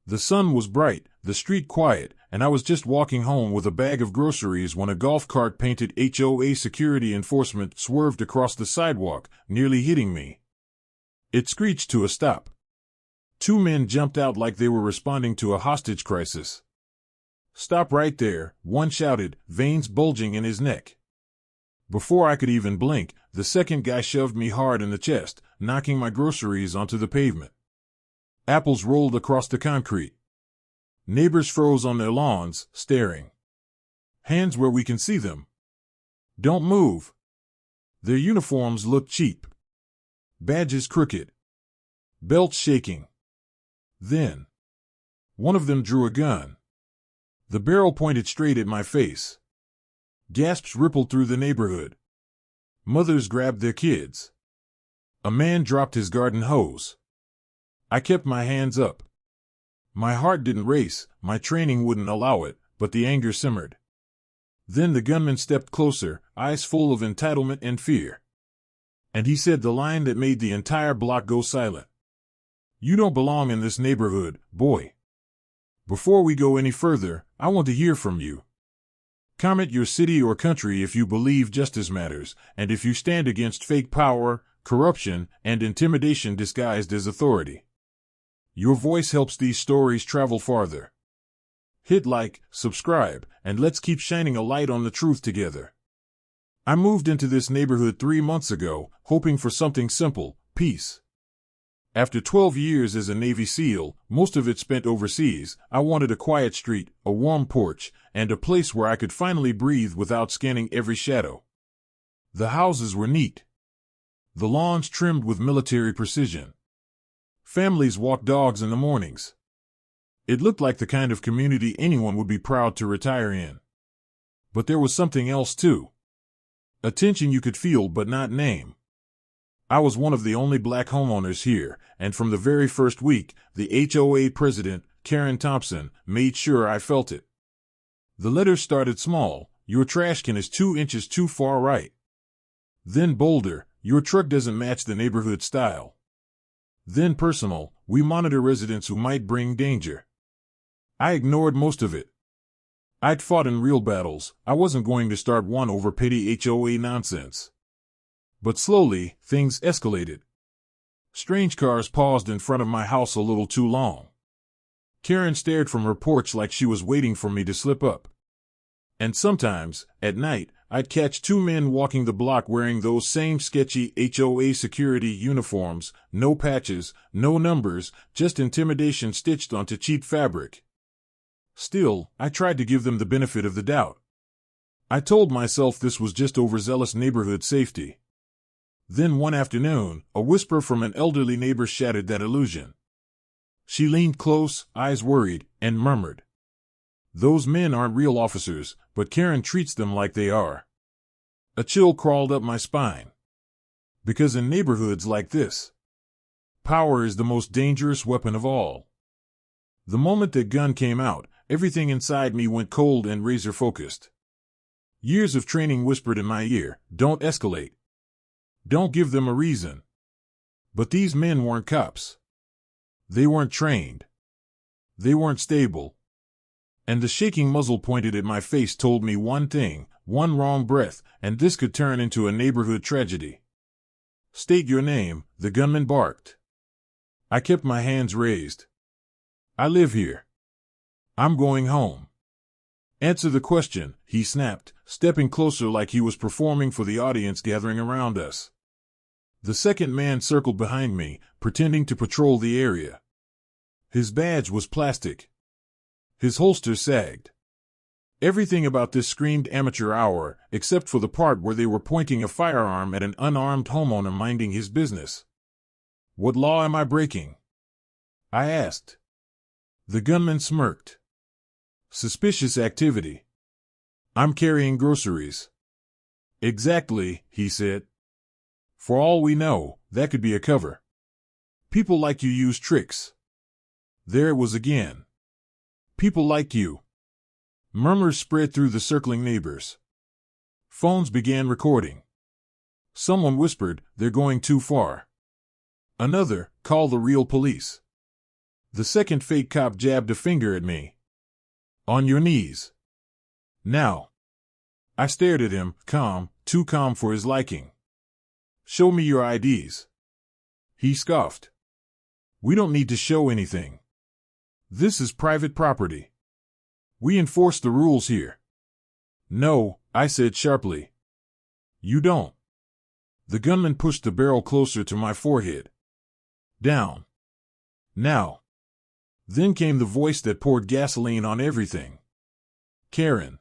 The sun was bright, the street quiet, and I was just walking home with a bag of groceries when a golf cart painted HOA security enforcement swerved across the sidewalk, nearly hitting me. It screeched to a stop. Two men jumped out like they were responding to a hostage crisis. "Stop right there," one shouted, veins bulging in his neck. Before I could even blink, the second guy shoved me hard in the chest, knocking my groceries onto the pavement. Apples rolled across the concrete. Neighbors froze on their lawns, staring. Hands where we can see them. "Don't move." Their uniforms looked cheap. Badges crooked. Belts shaking. Then, one of them drew a gun. The barrel pointed straight at my face. Gasps rippled through the neighborhood. Mothers grabbed their kids. A man dropped his garden hose. I kept my hands up. My heart didn't race, my training wouldn't allow it, but the anger simmered. Then the gunman stepped closer, eyes full of entitlement and fear. And he said the line that made the entire block go silent. "You don't belong in this neighborhood, boy. Before we go any further, I want to hear from you. Comment your city or country if you believe justice matters, and if you stand against fake power, corruption, and intimidation disguised as authority. Your voice helps these stories travel farther. Hit like, subscribe, and let's keep shining a light on the truth together." I moved into this neighborhood 3 months ago, hoping for something simple: peace. After 12 years as a Navy SEAL, most of it spent overseas, I wanted a quiet street, a warm porch, and a place where I could finally breathe without scanning every shadow. The houses were neat. The lawns trimmed with military precision. Families walked dogs in the mornings. It looked like the kind of community anyone would be proud to retire in. But there was something else too. A tension you could feel but not name. I was one of the only black homeowners here, and from the very first week, the HOA president, Karen Thompson, made sure I felt it. The letters started small: "Your trash can is 2 inches too far right." Then bolder: "Your truck doesn't match the neighborhood style." Then personal: "We monitor residents who might bring danger." I ignored most of it. I'd fought in real battles, I wasn't going to start one over petty HOA nonsense. But slowly, things escalated. Strange cars paused in front of my house a little too long. Karen stared from her porch like she was waiting for me to slip up. And sometimes, at night, I'd catch 2 men walking the block wearing those same sketchy HOA security uniforms, no patches, no numbers, just intimidation stitched onto cheap fabric. Still, I tried to give them the benefit of the doubt. I told myself this was just overzealous neighborhood safety. Then one afternoon, a whisper from an elderly neighbor shattered that illusion. She leaned close, eyes worried, and murmured, "Those men aren't real officers, but Karen treats them like they are." A chill crawled up my spine. Because in neighborhoods like this, power is the most dangerous weapon of all. The moment that gun came out, everything inside me went cold and razor-focused. Years of training whispered in my ear, "Don't escalate. Don't give them a reason." But these men weren't cops. They weren't trained. They weren't stable. And the shaking muzzle pointed at my face told me one thing: one wrong breath, and this could turn into a neighborhood tragedy. "State your name," the gunman barked. I kept my hands raised. "I live here. I'm going home." "Answer the question," he snapped, stepping closer like he was performing for the audience gathering around us. The second man circled behind me, pretending to patrol the area. His badge was plastic. His holster sagged. Everything about this screamed amateur hour, except for the part where they were pointing a firearm at an unarmed homeowner minding his business. "What law am I breaking?" I asked. The gunman smirked. "Suspicious activity." "I'm carrying groceries." "Exactly," he said. "For all we know, that could be a cover. People like you use tricks." There it was again. "People like you." Murmurs spread through the circling neighbors. Phones began recording. Someone whispered, "They're going too far." Another, "Call the real police." The second fake cop jabbed a finger at me. On your knees. Now. I stared at him, calm, too calm for his liking. Show me your IDs. He scoffed. We don't need to show anything. This is private property. We enforce the rules here. No, I said sharply. You don't. The gunman pushed the barrel closer to my forehead. Down. Now. Then came the voice that poured gasoline on everything. Karen.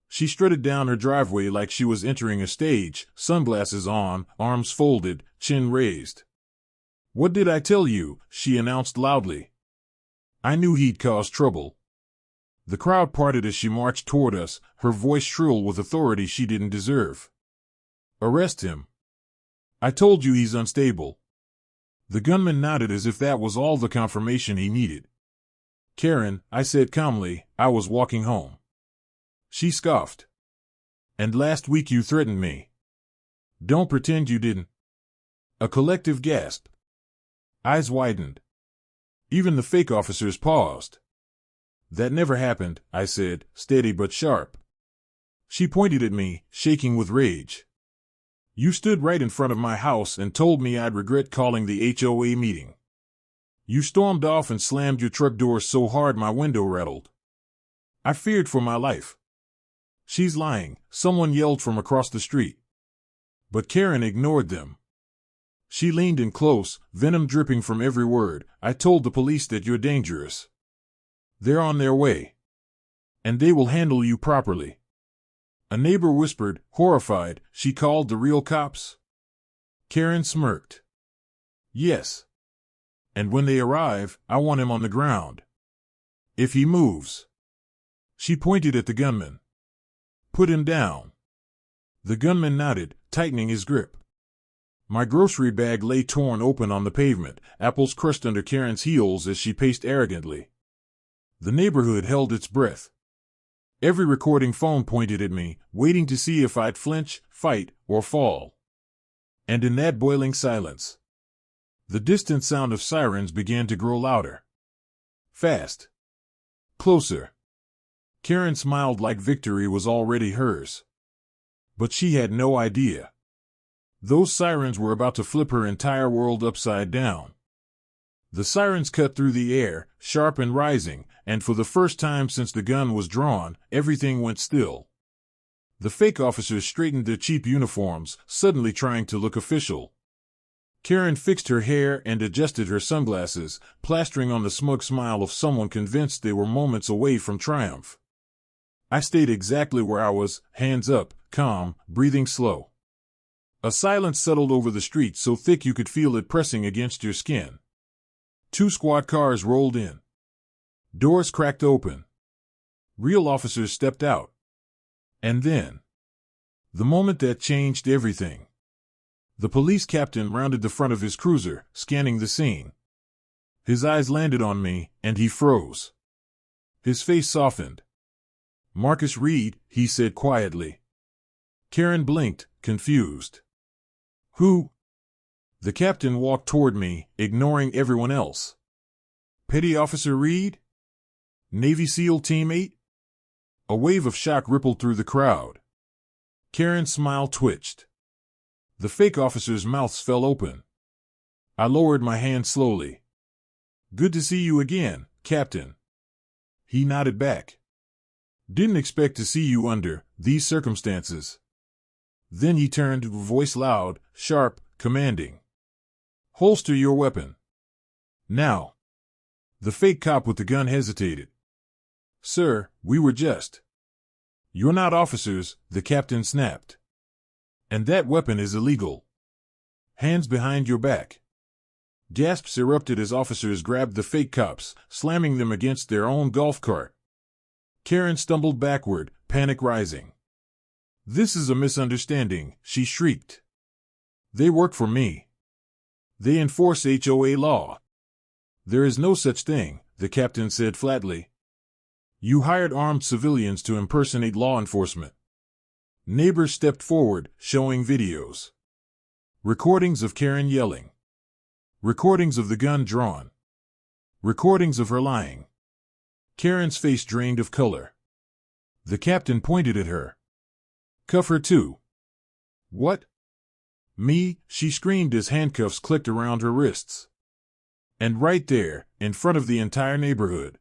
She strutted down her driveway like she was entering a stage, sunglasses on, arms folded, chin raised. What did I tell you? She announced loudly. I knew he'd cause trouble. The crowd parted as she marched toward us, her voice shrill with authority she didn't deserve. Arrest him. I told you he's unstable. The gunman nodded as if that was all the confirmation he needed. Karen, I said calmly, I was walking home. She scoffed. And last week you threatened me. Don't pretend you didn't. A collective gasp. Eyes widened. Even the fake officers paused. That never happened, I said, steady but sharp. She pointed at me, shaking with rage. You stood right in front of my house and told me I'd regret calling the HOA meeting. You stormed off and slammed your truck door so hard my window rattled. I feared for my life. She's lying, someone yelled from across the street. But Karen ignored them. She leaned in close, venom dripping from every word. I told the police that you're dangerous. They're on their way. And they will handle you properly. A neighbor whispered, horrified, she called the real cops? Karen smirked. Yes. And when they arrive, I want him on the ground. If he moves. She pointed at the gunman. Put him down. The gunman nodded, tightening his grip. My grocery bag lay torn open on the pavement, apples crushed under Karen's heels as she paced arrogantly. The neighborhood held its breath. Every recording phone pointed at me, waiting to see if I'd flinch, fight, or fall. And in that boiling silence, the distant sound of sirens began to grow louder. Fast. Closer. Karen smiled like victory was already hers. But she had no idea. Those sirens were about to flip her entire world upside down. The sirens cut through the air, sharp and rising, and for the first time since the gun was drawn, everything went still. The fake officers straightened their cheap uniforms, suddenly trying to look official. Karen fixed her hair and adjusted her sunglasses, plastering on the smug smile of someone convinced they were moments away from triumph. I stayed exactly where I was, hands up, calm, breathing slow. A silence settled over the street so thick you could feel it pressing against your skin. 2 squad cars rolled in. Doors cracked open. Real officers stepped out. And then, the moment that changed everything. The police captain rounded the front of his cruiser, scanning the scene. His eyes landed on me, and he froze. His face softened. Marcus Reed, he said quietly. Karen blinked, confused. Who? The captain walked toward me, ignoring everyone else. Petty Officer Reed? Navy SEAL Team 8? A wave of shock rippled through the crowd. Karen's smile twitched. The fake officers' mouths fell open. I lowered my hand slowly. Good to see you again, Captain. He nodded back. Didn't expect to see you under these circumstances. Then he turned, voice loud, sharp, commanding. Holster your weapon. Now. The fake cop with the gun hesitated. Sir, we were just. You're not officers, the captain snapped. And that weapon is illegal. Hands behind your back. Gasps erupted as officers grabbed the fake cops, slamming them against their own golf cart. Karen stumbled backward, panic rising. This is a misunderstanding, she shrieked. They work for me. They enforce HOA law. There is no such thing, the captain said flatly. You hired armed civilians to impersonate law enforcement. Neighbors stepped forward, showing videos. Recordings of Karen yelling. Recordings of the gun drawn. Recordings of her lying. Karen's face drained of color. The captain pointed at her. Cuff her too. What? Me, she screamed as handcuffs clicked around her wrists. And right there, in front of the entire neighborhood,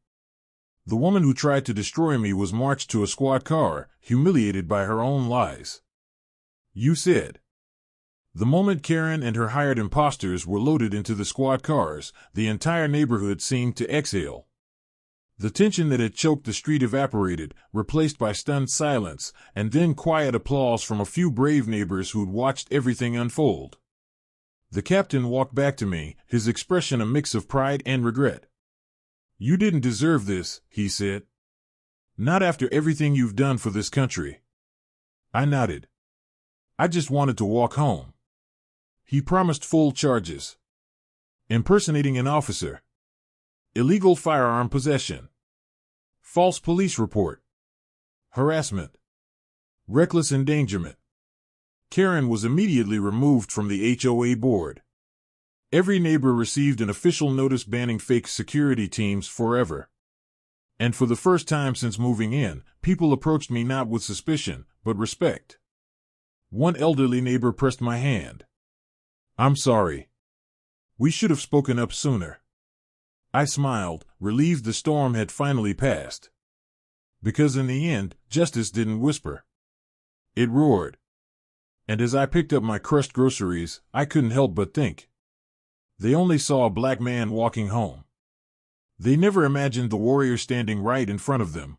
the woman who tried to destroy me was marched to a squad car, humiliated by her own lies. You said. The moment Karen and her hired impostors were loaded into the squad cars, the entire neighborhood seemed to exhale. The tension that had choked the street evaporated, replaced by stunned silence, and then quiet applause from a few brave neighbors who'd watched everything unfold. The captain walked back to me, his expression a mix of pride and regret. You didn't deserve this, he said. Not after everything you've done for this country. I nodded. I just wanted to walk home. He promised full charges. Impersonating an officer. Illegal firearm possession. False police report. Harassment. Reckless endangerment. Karen was immediately removed from the HOA board. Every neighbor received an official notice banning fake security teams forever. And for the first time since moving in, people approached me not with suspicion, but respect. One elderly neighbor pressed my hand. I'm sorry. We should have spoken up sooner. I smiled, relieved the storm had finally passed. Because in the end, justice didn't whisper. It roared. And as I picked up my crushed groceries, I couldn't help but think. They only saw a black man walking home. They never imagined the warrior standing right in front of them.